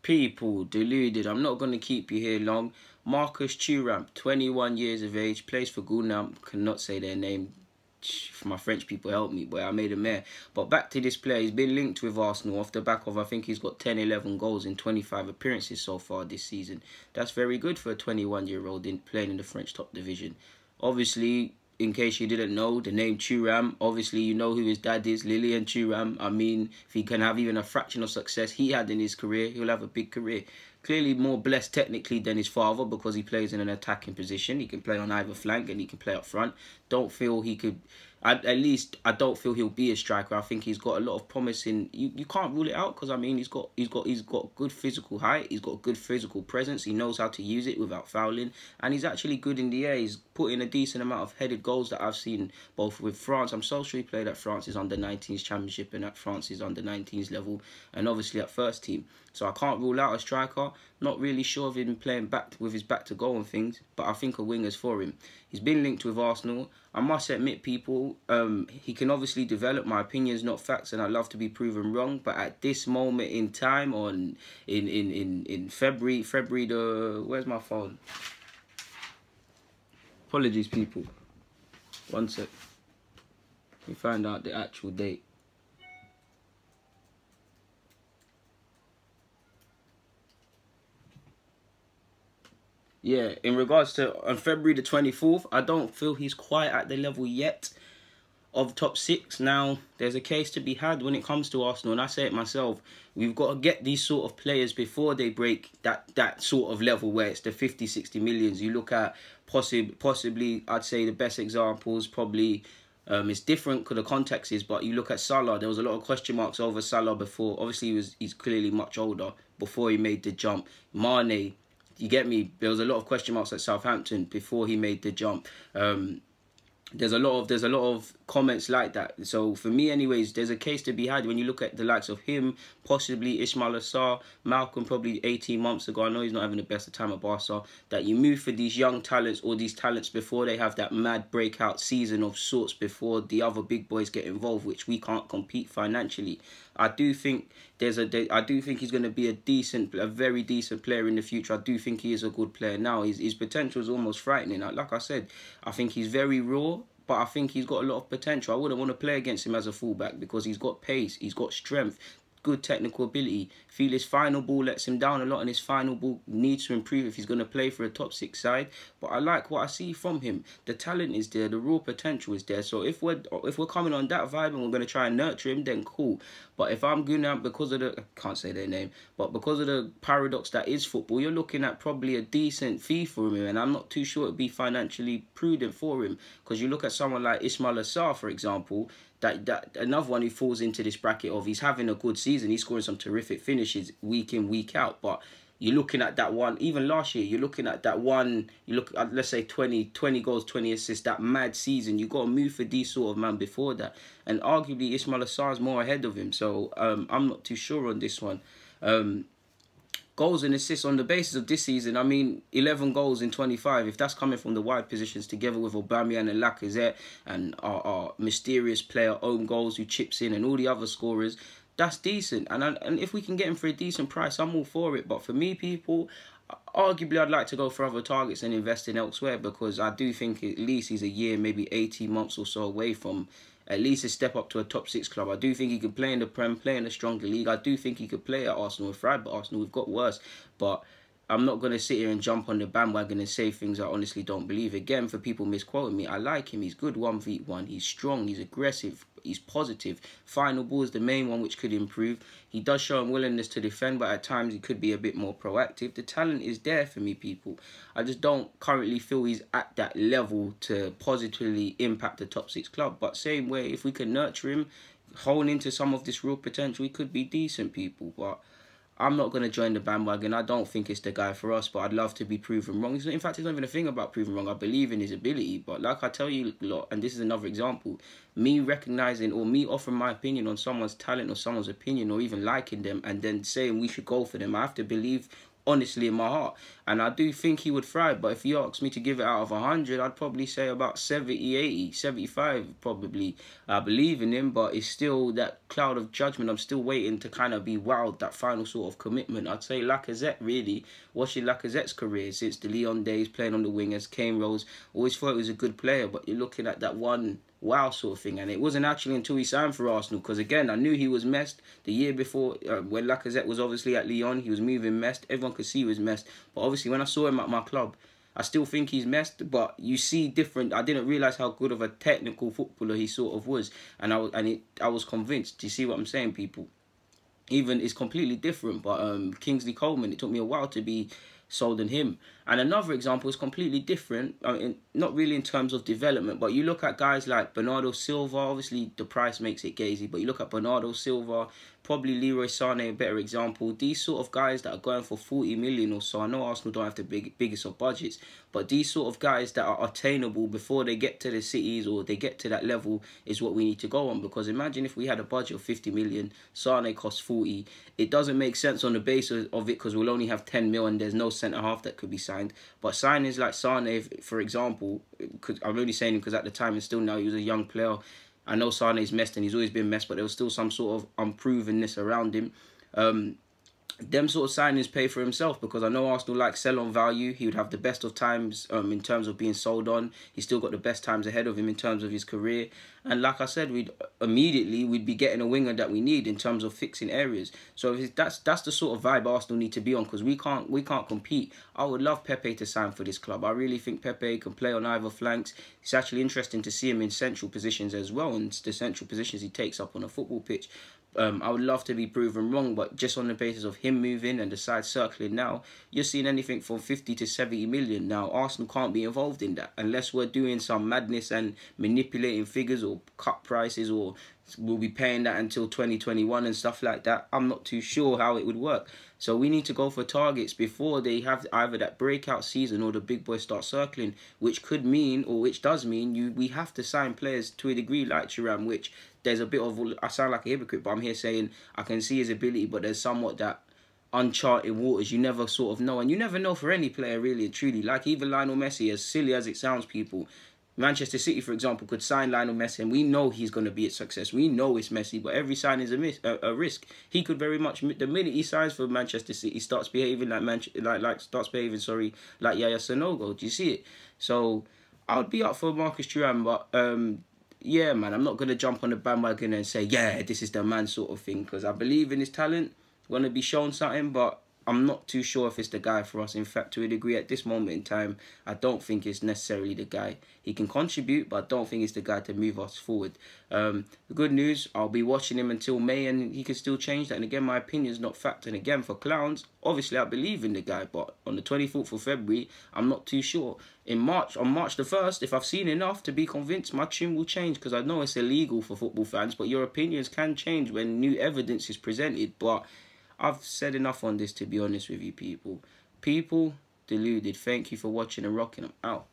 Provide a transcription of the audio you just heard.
People deluded. I'm not going to keep you here long. Marcus Thuram, 21 years of age, plays for Gunam. Cannot say their name. My French people help me, but I made a mare. But back to this player, he's been linked with Arsenal off the back of, I think he's got 10, 11 goals in 25 appearances so far this season. That's very good for a 21-year-old playing in the French top division. Obviously, in case you didn't know, the name Thuram, obviously you know who his dad is, Lilian Thuram. I mean, if he can have even a fraction of success he had in his career, he'll have a big career. Clearly more blessed technically than his father because he plays in an attacking position. He can play on either flank and he can play up front. Don't feel he could... At least I don't feel he'll be a striker. I think he's got a lot of promise in. You can't rule it out because I mean he's got good physical height. He's got good physical presence. He knows how to use it without fouling, and he's actually good in the air. He's put in a decent amount of headed goals that I've seen both with France. I'm so sure he played at France's under-19s championship and at France's under-19s level, and obviously at first team. So I can't rule out a striker. Not really sure of him playing back with his back to goal and things, but I think a winger's for him. He's been linked with Arsenal. I must admit, people, he can obviously develop. My opinions, not facts, and I love to be proven wrong. But at this moment in time, in February the where's my phone? Apologies, people. One sec. Let me find out the actual date. Yeah, in regards to on February the 24th, I don't feel he's quite at the level yet of top six. Now, there's a case to be had when it comes to Arsenal, and I say it myself. We've got to get these sort of players before they break that sort of level where it's the 50, 60 millions. You look at possibly, I'd say the best examples probably. It's different because the context is, but you look at Salah, there was a lot of question marks over Salah before. Obviously, he's clearly much older before he made the jump. Mane, you get me? There was a lot of question marks at Southampton before he made the jump. There's a lot of comments like that. So for me, anyways, there's a case to be had when you look at the likes of him, possibly Ismail Assar, Malcolm, probably 18 months ago. I know he's not having the best of time at Barca. That you move for these young talents or these talents before they have that mad breakout season of sorts before the other big boys get involved, which we can't compete financially. I do think he's going to be a very decent player in the future. I do think he is a good player now. His potential is almost frightening. Like I said, I think he's very raw, but I think he's got a lot of potential. I wouldn't want to play against him as a fullback because he's got pace, he's got strength, good technical ability. Feel his final ball lets him down a lot, and his final ball needs to improve if he's going to play for a top six side. But I like what I see from him. The talent is there, the raw potential is there. So if we're coming on that vibe and we're going to try and nurture him, then cool. But if I'm going out because of I can't say their name, but because of the paradox that is football, you're looking at probably a decent fee for him, and I'm not too sure it'd be financially prudent for him because you look at someone like Ismail Assar, for example. That another one who falls into this bracket of he's having a good season, he's scoring some terrific finishes week in, week out, but you're looking at that one, even last year, you're looking at that one, you look at, let's say, 20 goals, 20 assists, that mad season. You got to move for these sort of man before that. And arguably, Ismail Assar is more ahead of him, so I'm not too sure on this one. Goals and assists on the basis of this season, I mean, 11 goals in 25. If that's coming from the wide positions together with Aubameyang and Lacazette and our mysterious player Own Goals who chips in and all the other scorers, that's decent. And if we can get him for a decent price, I'm all for it. But for me, people, arguably I'd like to go for other targets and invest in elsewhere because I do think at least he's a year, maybe 18 months or so away from at least a step up to a top six club. I do think he could play in the Prem, play in a stronger league. I do think he could play at Arsenal and thrive, but Arsenal, we've got worse. But I'm not going to sit here and jump on the bandwagon and say things I honestly don't believe. Again, for people misquoting me, I like him. He's good 1v1. He's strong. He's aggressive. He's positive. Final ball is the main one which could improve. He does show a willingness to defend, but at times he could be a bit more proactive. The talent is there for me, people. I just don't currently feel he's at that level to positively impact the top six club. But same way, if we can nurture him, hone into some of this real potential, he could be decent, people. But I'm not going to join the bandwagon. I don't think it's the guy for us, but I'd love to be proven wrong. In fact, it's not even a thing about proven wrong. I believe in his ability. But like I tell you a lot, and this is another example, me recognizing or me offering my opinion on someone's talent or someone's opinion or even liking them and then saying we should go for them, I have to believe honestly in my heart. And I do think he would thrive. But if you ask me to give it out of 100, I'd probably say about 70, 80, 75 probably. I believe in him, but it's still that cloud of judgment. I'm still waiting to kind of be wowed, that final sort of commitment. I'd say Lacazette, really. Watching Lacazette's career since the Lyon days, playing on the wing as Kane roles, always thought he was a good player, but you're looking at that one wow sort of thing. And it wasn't actually until he signed for Arsenal, because again, I knew he was messed the year before. When Lacazette was obviously at Lyon, he was moving messed. Everyone could see he was messed. But obviously when I saw him at my club, I still think he's messed, but you see different. I didn't realise how good of a technical footballer he sort of was, and I was convinced. Do you see what I'm saying, people? Even it's completely different, but Kingsley Coleman, it took me a while to be sold on him. And another example is completely different. I mean, not really in terms of development, but you look at guys like Bernardo Silva. Obviously, the price makes it gazy, but you look at Bernardo Silva, probably Leroy Sané, a better example. These sort of guys that are going for 40 million or so. I know Arsenal don't have the biggest of budgets, but these sort of guys that are attainable before they get to the cities or they get to that level is what we need to go on. Because imagine if we had a budget of 50 million, Sané costs 40. It doesn't make sense on the basis of it, because we'll only have 10 mil and there's no centre half that could be signed. But signings like Sané, for example, I'm only saying him because at the time and still now he was a young player. I know Sané's messed and he's always been messed, but there was still some sort of unprovenness around him. Them sort of signings pay for himself, because I know Arsenal like sell on value. He would have the best of times in terms of being sold on. He's still got the best times ahead of him in terms of his career. And like I said, we'd be getting a winger that we need in terms of fixing areas. So that's the sort of vibe Arsenal need to be on, because we can't compete. I would love Pepe to sign for this club. I really think Pepe can play on either flanks. It's actually interesting to see him in central positions as well, and the central positions he takes up on a football pitch. I would love to be proven wrong, but just on the basis of him moving and the side circling now, you're seeing anything from 50 to 70 million. Now, Arsenal can't be involved in that unless we're doing some madness and manipulating figures or cut prices, or we'll be paying that until 2021 and stuff like that. I'm not too sure how it would work. So we need to go for targets before they have either that breakout season or the big boys start circling, which could mean, or which does mean, we have to sign players to a degree like Thuram, which there's a bit of, I sound like a hypocrite, but I'm here saying I can see his ability, but there's somewhat that uncharted waters. You never sort of know, and you never know for any player really and truly. Like even Lionel Messi, as silly as it sounds, people, Manchester City, for example, could sign Lionel Messi, and we know he's going to be a success. We know it's Messi, but every sign is a risk. He could very much, the minute he signs for Manchester City, starts behaving like Yaya Sanogo. Do you see it? So I would be up for Marcus Thuram, but yeah, man, I'm not going to jump on the bandwagon and say, yeah, this is the man sort of thing, because I believe in his talent. Want to be shown something, but I'm not too sure if it's the guy for us. In fact, to a degree, at this moment in time, I don't think it's necessarily the guy. He can contribute, but I don't think it's the guy to move us forward. The good news, I'll be watching him until May, and he can still change that. And again, my opinion is not fact. And again, for clowns, obviously I believe in the guy, but on the 24th of February, I'm not too sure. On March the 1st, if I've seen enough to be convinced, my tune will change, because I know it's illegal for football fans, but your opinions can change when new evidence is presented. But I've said enough on this, to be honest with you, people. People deluded. Thank you for watching and rocking. I'm out.